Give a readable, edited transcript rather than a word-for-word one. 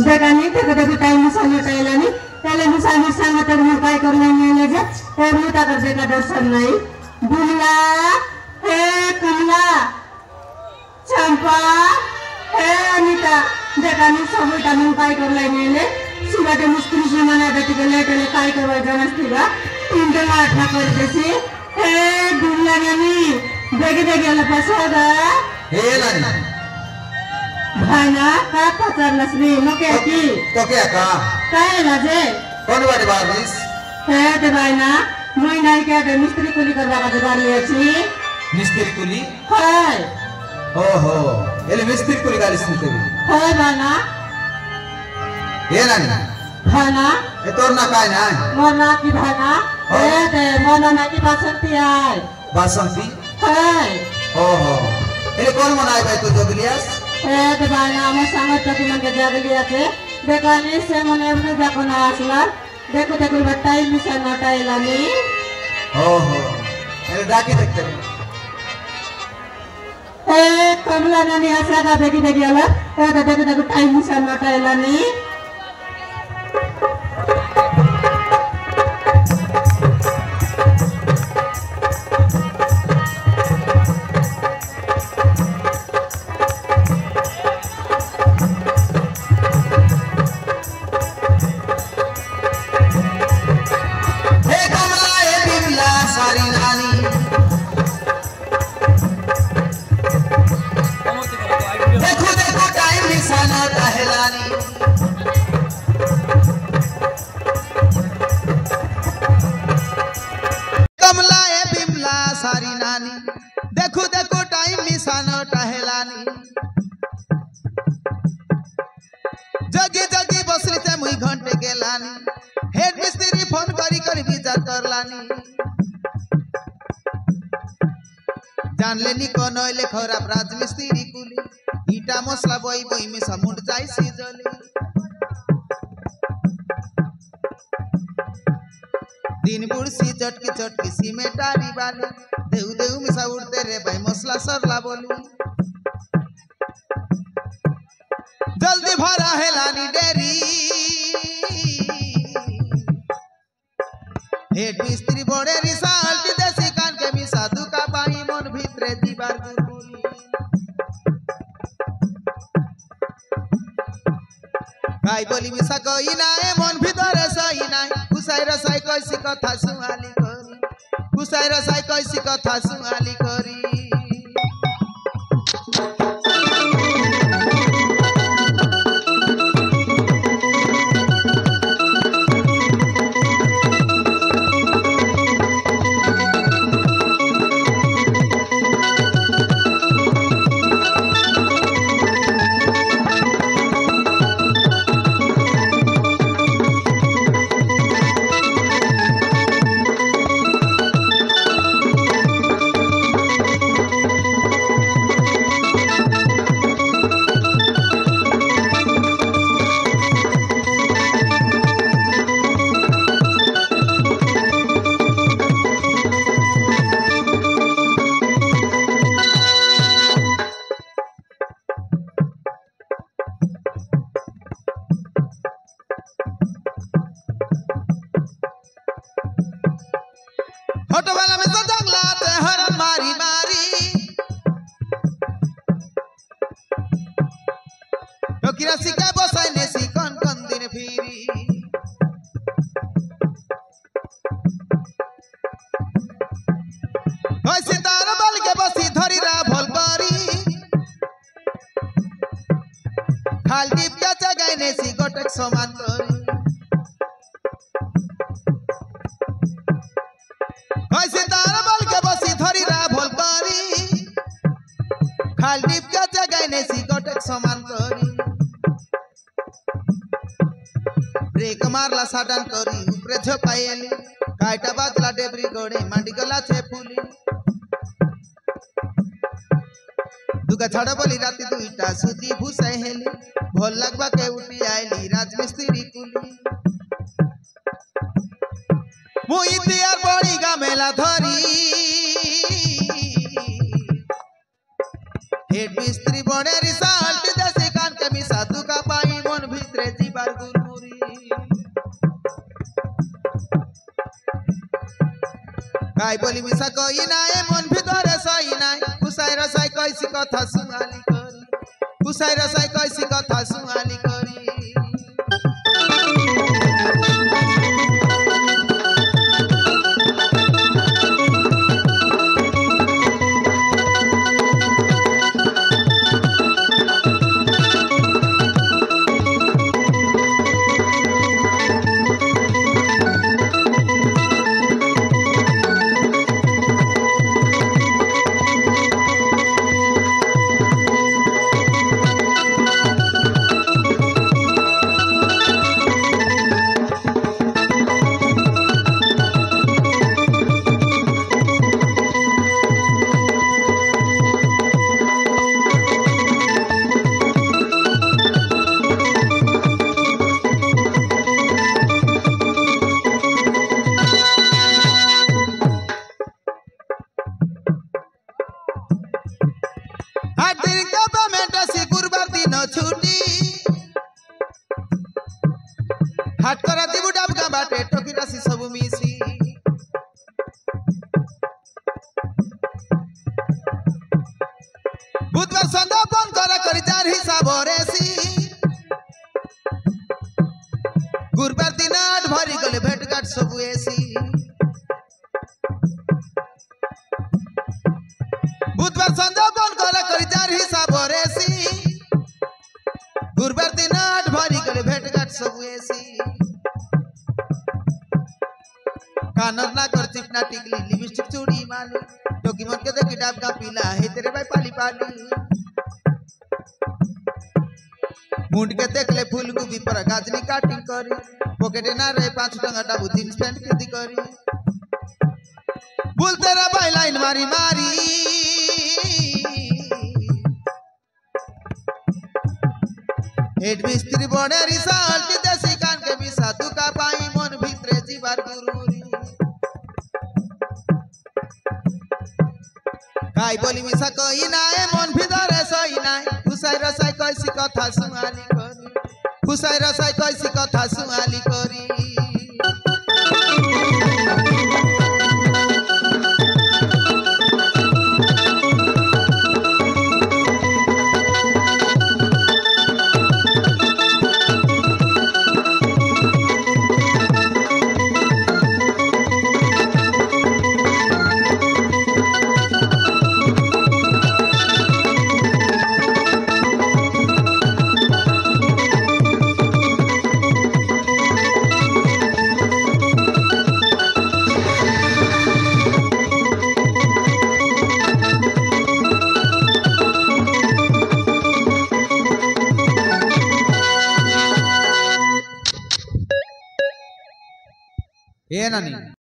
जगानी देखो time Misano टाइलानी पहले Misano संग तक में काय कर लेने लगे और मुता कर देखा दर्शन नहीं बुला हे कमला चंपा हे अनीता जगानी सब टाइम काय कर लेने ले सिवाटे मुस्कुरी से मना देती के लेटे ले काय कर जनस्ती बा तीन दिन आठ ना कर देसी हे बुला नानी देखे ले पसंद हे लानी भाईना का पचार नसरी मके की तो क्या का काय लाजे कौन बाटे बारिश हे ते भाईना মই নাই के दे मिस्त्री कुली करवा का बारी अछि मिस्त्री कुली हाय ओहो एले मिस्त्री कुली गाली सुनते भी हाय भाईना ये नानी भाईना ए तोर ना काय ना मोरना की भाईना हे ते मोरना ना की बासंती आय बासंती हाय ओहो एले कौन मनाए भाई तो जगलियास ए ते भाईना हम संगत तक मन के जगलिया छे देखानी से मने अपने देखो ना असला देखो बताई मिसा नटाई लानी ओहो एले डाके देखते ए कमला नानी आशा का देखी आला ए देखो टाइम मिसा नटाई लानी जानलेनी कोन होइले खराब राजमिस्त्री कुली ईटा मसला बई में समुंड जाई सिजले दिन बुड़सी चटकी सीमेंटारी वाले देउ मिसा उड़ते रे भाई मसला सरला बोली जल्दी भरा है लानी डेरी हेड मिस्त्री बड़े रिसाल्ट देसी कान के मिसा दुका पाई मन भितरे दीवार गुरगुरी भाई बोली मिसा कई ना ए मन भितरे सही ना कुसाई रसाई कैसी कथा सुहाली करी कुसाई रसाई कैसी कथा सुहाली करी फोटोवाला में तो जंगलात हर मारी टोकीरा सिका बसाई ने सी कौन दिन फिरी ओय सितारा बल के बसी धरी रा भोल करी खाल दीप के जगाई ने सी गोटक समान करी खाल दीप के जगाई ने सी गोटक समान करी ब्रेक मारला साडन करी ऊपरे झपाएली काटा बादला डेबरी गोड़े मांडी गला छे फूली दुगा छाड़ बोली राती दुईटा सुती भूसाई हेली भोल लगवा के उठी आईली राजमिस्त्री कुली मुई तियार बड़ी गामेला धरी हेड मिस्त्री बड़े रिसाल्ट देसी कान के मिसा दुका पाई मन भितरे जीवार गुरमुरी गाय बोली मिसा कई नाए मन भितरे सही नाय कुसाई रसाई कैसी कथा सुनाली करी कुसाई रसाई कैसी कथा सुनाली करी हाट करा दिबु डाबगा बाटे टोकी राशि सब मिसी बुधवार संध्या फोन करा करी जार हिसाब रेसी गुरुवार दिन 8 भरी गले भेट घाट सब एसी बुधवार संध्या फोन करा करी जार हिसाब रेसी गुरुवार दिन 8 भरी गले भेट घाट सब एसी कानर ना कर चिपना टिकली लिपस्टिक चूड़ी माली टोकी मन के देखी डाब का पीला है तेरे भाई पाली पाली मुंड के देख ले फूल गोभी पर गाजनी काटिंग करी पॉकेट ना रहे 5 टंगा डाबू जींस पैंट के दी करी बोल तेरा भाई लाइन मारी मारी हेड मिस्त्री बड़े रिजल्ट देसी कान के बिसा दुका पाई मन भीतरे जीवार गुरुरी गाय बोली मिसा कई नाए मन भीतरे सही नाय खुसाई रसाई कैसी कथा सुनाली करी खुसाई रसाई कैसी कथा सुनाली करी ಏನನಿ